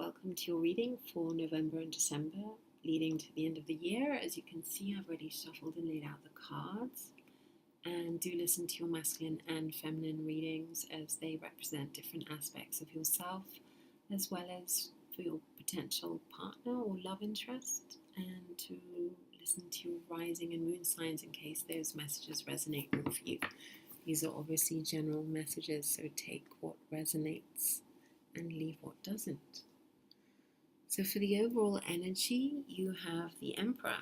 welcome to your reading for November and December, leading to the end of the year. As you can see, I've already shuffled and laid out the cards. And do listen to your masculine and feminine readings as they represent different aspects of yourself, as well as for your potential partner or love interest, and to listen to your rising and moon signs in case those messages resonate more for you. These are obviously general messages, so take what resonates and leave what doesn't. So for the overall energy, you have the Emperor.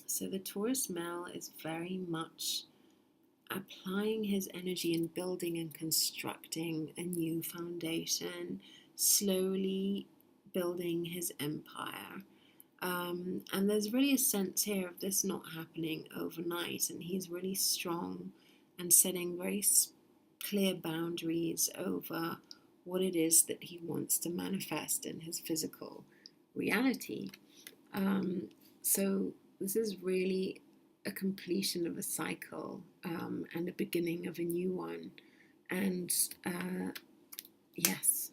So the Taurus male is very much applying his energy and building and constructing a new foundation, slowly building his empire. And there's really a sense here of this not happening overnight, and he's really strong and setting very clear boundaries over what it is that he wants to manifest in his physical reality. So this is really a completion of a cycle and a beginning of a new one. And yes,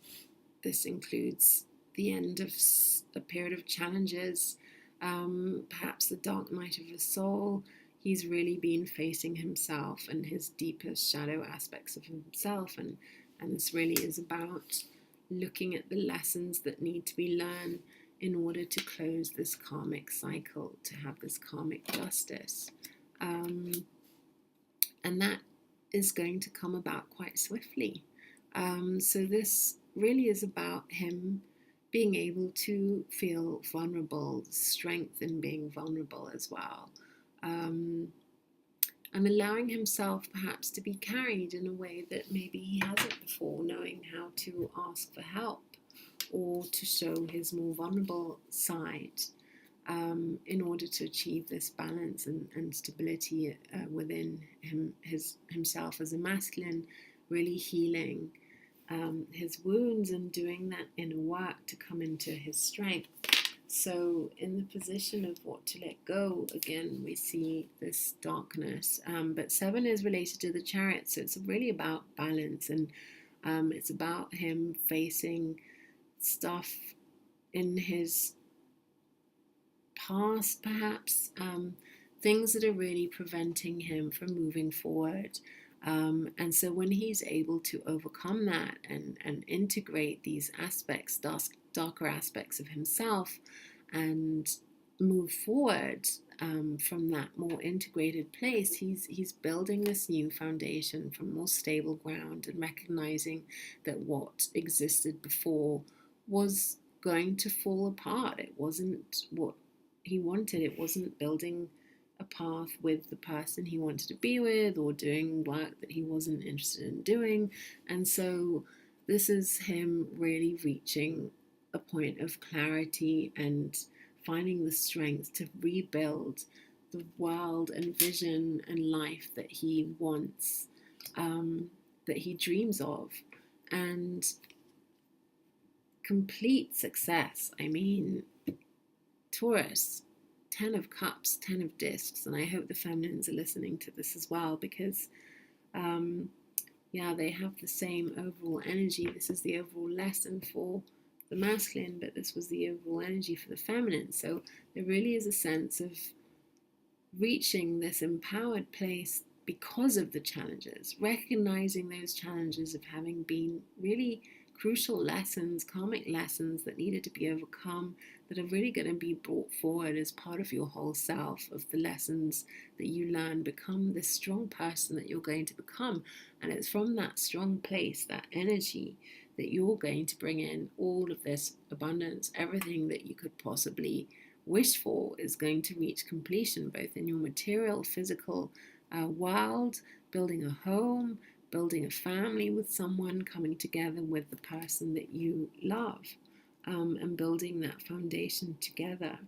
this includes the end of a period of challenges, perhaps the dark night of the soul. He's really been facing himself and his deepest shadow aspects of himself, and this really is about looking at the lessons that need to be learned in order to close this karmic cycle, to have this karmic justice. And that is going to come about quite swiftly. So this really is about him being able to feel vulnerable, strength in being vulnerable as well. And allowing himself perhaps to be carried in a way that maybe he hasn't before, knowing how to ask for help or to show his more vulnerable side in order to achieve this balance and stability within himself as a masculine, really healing his wounds and doing that inner work to come into his strength. So in the position of what to let go, again, we see this darkness. But 7 is related to the Chariot, so it's really about balance, and it's about him facing stuff in his past, perhaps, things that are really preventing him from moving forward. And so when he's able to overcome that and integrate these aspects, darker aspects of himself, and move forward from that more integrated place, he's building this new foundation from more stable ground and recognizing that what existed before was going to fall apart. It wasn't what he wanted. It wasn't building a path with the person he wanted to be with or doing work that he wasn't interested in doing. And so this is him really reaching a point of clarity and finding the strength to rebuild the world and vision and life that he wants, that he dreams of. And complete success. I mean, Taurus, 10 of Cups, 10 of Discs, and I hope the feminines are listening to this as well, because they have the same overall energy. This is the overall lesson for the masculine, but this was the overall energy for the feminine. So there really is a sense of reaching this empowered place because of the challenges, recognizing those challenges of having been really crucial lessons, karmic lessons that needed to be overcome, that are really going to be brought forward as part of your whole self, of the lessons that you learn, become this strong person that you're going to become. And it's from that strong place, that energy, that you're going to bring in all of this abundance. Everything that you could possibly wish for is going to reach completion, both in your material, physical world, building a home, building a family with someone, coming together with the person that you love, and building that foundation together.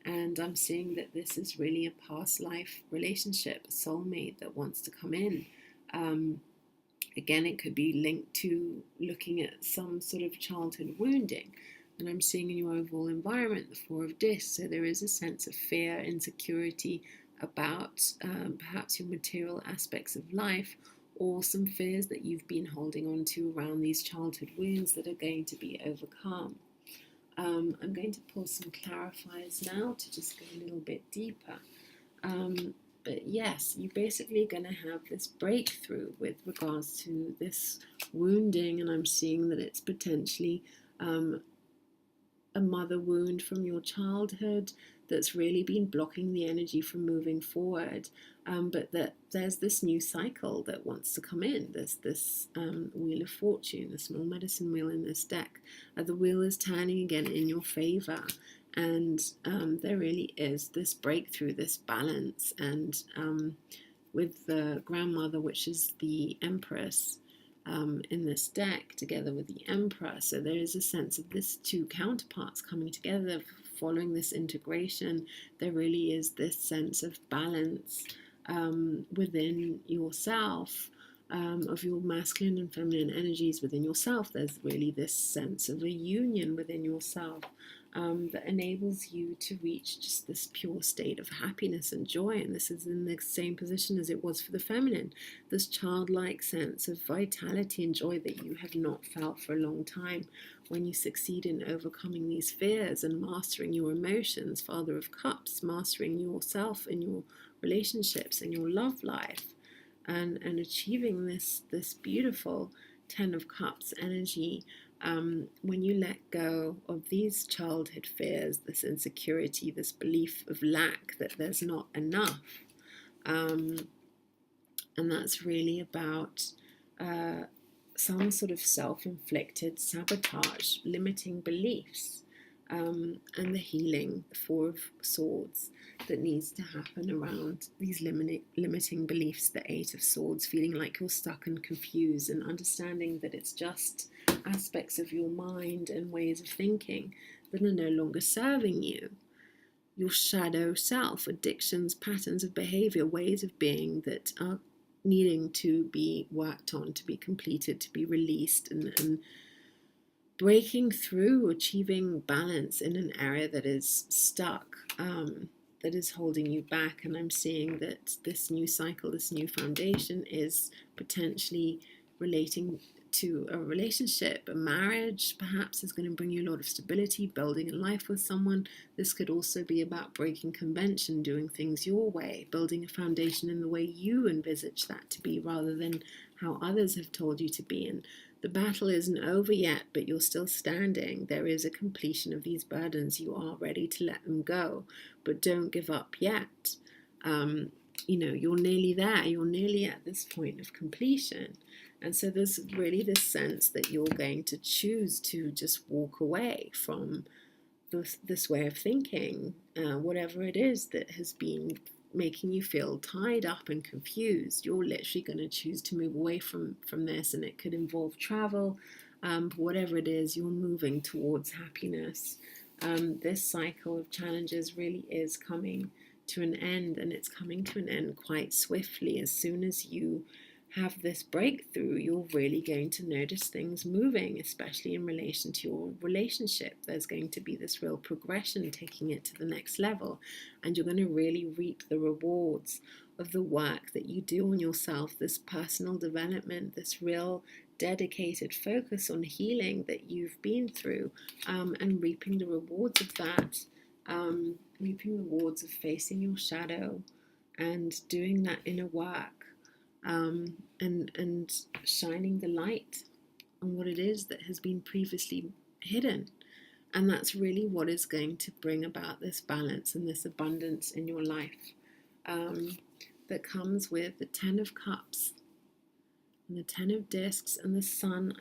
And I'm seeing that this is really a past life relationship, a soulmate that wants to come in. Again, it could be linked to looking at some sort of childhood wounding. And I'm seeing in your overall environment the 4 of Discs. So there is a sense of fear, insecurity about perhaps your material aspects of life, or some fears that you've been holding on to around these childhood wounds that are going to be overcome. I'm going to pull some clarifiers now to just go a little bit deeper. But yes, you're basically going to have this breakthrough with regards to this wounding, and I'm seeing that it's potentially a mother wound from your childhood that's really been blocking the energy from moving forward. But that there's this new cycle that wants to come in. There's this Wheel of Fortune, the small medicine wheel in this deck. The wheel is turning again in your favor. And there really is this breakthrough, this balance. And with the grandmother, which is the Empress, in this deck, together with the Emperor. So there is a sense of this two counterparts coming together, following this integration. There really is this sense of balance within yourself, of your masculine and feminine energies within yourself. There's really this sense of a union within yourself that enables you to reach just this pure state of happiness and joy. And this is in the same position as it was for the feminine, this childlike sense of vitality and joy that you have not felt for a long time when you succeed in overcoming these fears and mastering your emotions. Father of Cups, mastering yourself in your relationships and your love life, and achieving this beautiful Ten of Cups energy. When you let go of these childhood fears, this insecurity, this belief of lack, that there's not enough, and that's really about some sort of self-inflicted sabotage, limiting beliefs, and the healing, the Four of Swords, that needs to happen around these limiting beliefs, the Eight of Swords, feeling like you're stuck and confused, and understanding that it's just aspects of your mind and ways of thinking that are no longer serving you. Your shadow self, addictions, patterns of behavior, ways of being that are needing to be worked on, to be completed, to be released, and breaking through, achieving balance in an area that is stuck, that is holding you back. And I'm seeing that this new cycle, this new foundation, is potentially relating to a relationship, a marriage, perhaps, is going to bring you a lot of stability, building a life with someone. This could also be about breaking convention, doing things your way, building a foundation in the way you envisage that to be, rather than how others have told you to be. And the battle isn't over yet, but you're still standing. There is a completion of these burdens. You are ready to let them go, but don't give up yet. You're nearly there. You're nearly at this point of completion. And so there's really this sense that you're going to choose to just walk away from this way of thinking, whatever it is that has been making you feel tied up and confused. You're literally going to choose to move away from this, and it could involve travel. Whatever it is, you're moving towards happiness. This cycle of challenges really is coming to an end, and it's coming to an end quite swiftly. As soon as you have this breakthrough, you're really going to notice things moving, especially in relation to your relationship. There's going to be this real progression, taking it to the next level, and you're going to really reap the rewards of the work that you do on yourself, this personal development, this real dedicated focus on healing that you've been through, and reaping the rewards of that, reaping the rewards of facing your shadow and doing that inner work. And shining the light on what it is that has been previously hidden. And that's really what is going to bring about this balance and this abundance in your life, that comes with the Ten of Cups and the Ten of Discs and the Sun.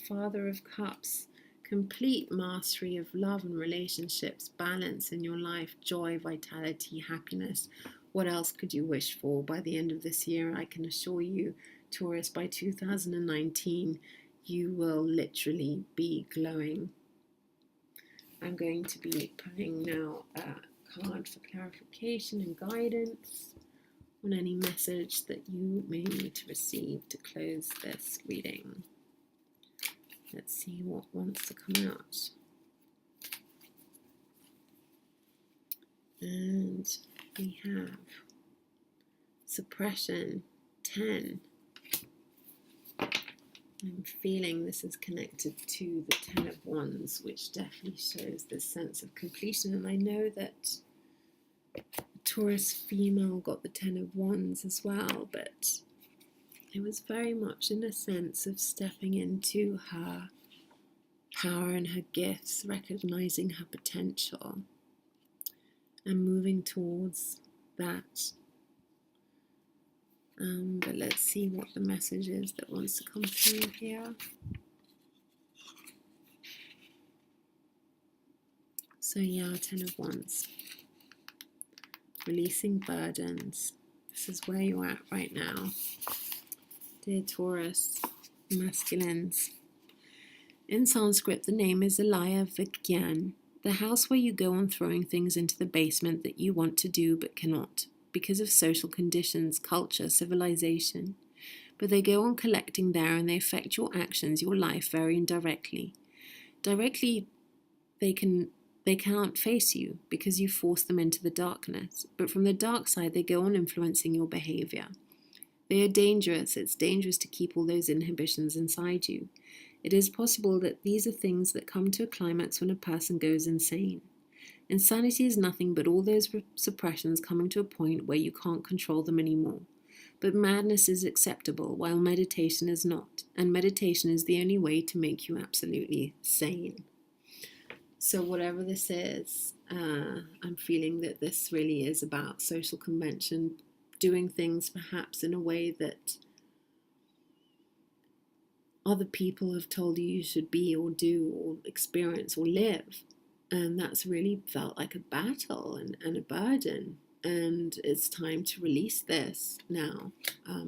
Father of Cups, complete mastery of love and relationships, balance in your life, joy, vitality, happiness. What else could you wish for by the end of this year? I can assure you, Taurus, by 2019, you will literally be glowing. I'm going to be pulling now a card for clarification and guidance on any message that you may need to receive to close this reading. Let's see what wants to come out. And we have suppression, 10. I'm feeling this is connected to the Ten of Wands, which definitely shows this sense of completion. And I know that Taurus female got the Ten of Wands as well, but it was very much in a sense of stepping into her power and her gifts, recognizing her potential and moving towards that. But let's see what the message is that wants to come through here. So yeah, Ten of Wands. Releasing burdens. This is where you're at right now. Dear Taurus, masculines. In Sanskrit, the name is Alaya Vigyan, the house where you go on throwing things into the basement that you want to do but cannot, because of social conditions, culture, civilization. But they go on collecting there and they affect your actions, your life very indirectly. Directly, they can't face you because you force them into the darkness. But from the dark side, they go on influencing your behavior. They are dangerous. It's dangerous to keep all those inhibitions inside you. It is possible that these are things that come to a climax when a person goes insane. Insanity is nothing but all those suppressions coming to a point where you can't control them anymore. But madness is acceptable, while meditation is not. And meditation is the only way to make you absolutely sane. So whatever this is, I'm feeling that this really is about social convention, doing things perhaps in a way that other people have told you should be or do or experience or live. And that's really felt like a battle and a burden. And it's time to release this now.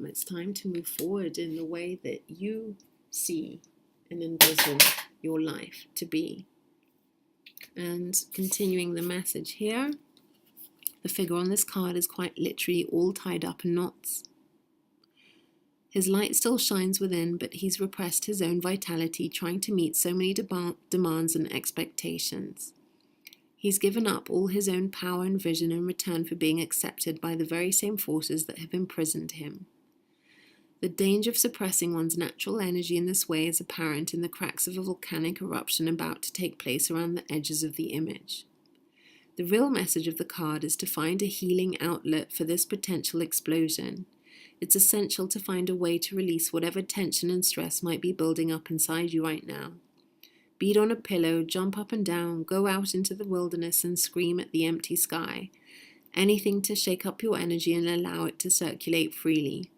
It's time to move forward in the way that you see and envision your life to be. And continuing the message here, the figure on this card is quite literally all tied up in knots. His light still shines within, but he's repressed his own vitality, trying to meet so many demands and expectations. He's given up all his own power and vision in return for being accepted by the very same forces that have imprisoned him. The danger of suppressing one's natural energy in this way is apparent in the cracks of a volcanic eruption about to take place around the edges of the image. The real message of the card is to find a healing outlet for this potential explosion. It's essential to find a way to release whatever tension and stress might be building up inside you right now. Beat on a pillow, jump up and down, go out into the wilderness and scream at the empty sky. Anything to shake up your energy and allow it to circulate freely.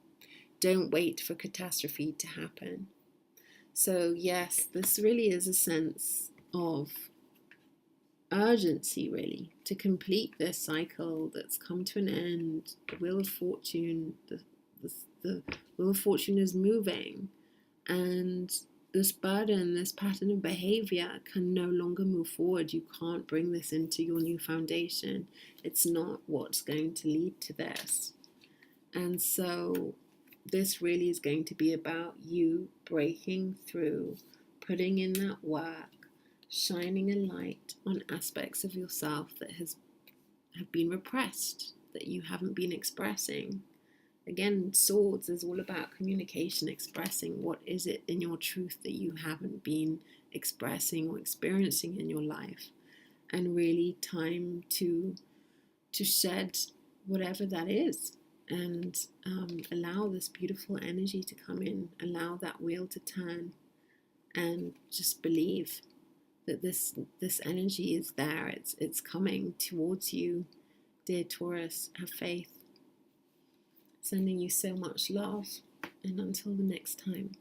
Don't wait for catastrophe to happen. So yes, this really is a sense of urgency, really, to complete this cycle that's come to an end. The Wheel of Fortune, the Wheel of Fortune is moving, and this burden, this pattern of behavior can no longer move forward. You can't bring this into your new foundation. It's not what's going to lead to this. And so this really is going to be about you breaking through, putting in that work, shining a light on aspects of yourself that have been repressed, that you haven't been expressing. Again, Swords is all about communication, expressing what is it in your truth that you haven't been expressing or experiencing in your life, and really time to shed whatever that is, and allow this beautiful energy to come in, allow that wheel to turn, and just believe that this energy is there. It's coming towards you, dear Taurus. Have faith. Sending you so much love, and until the next time.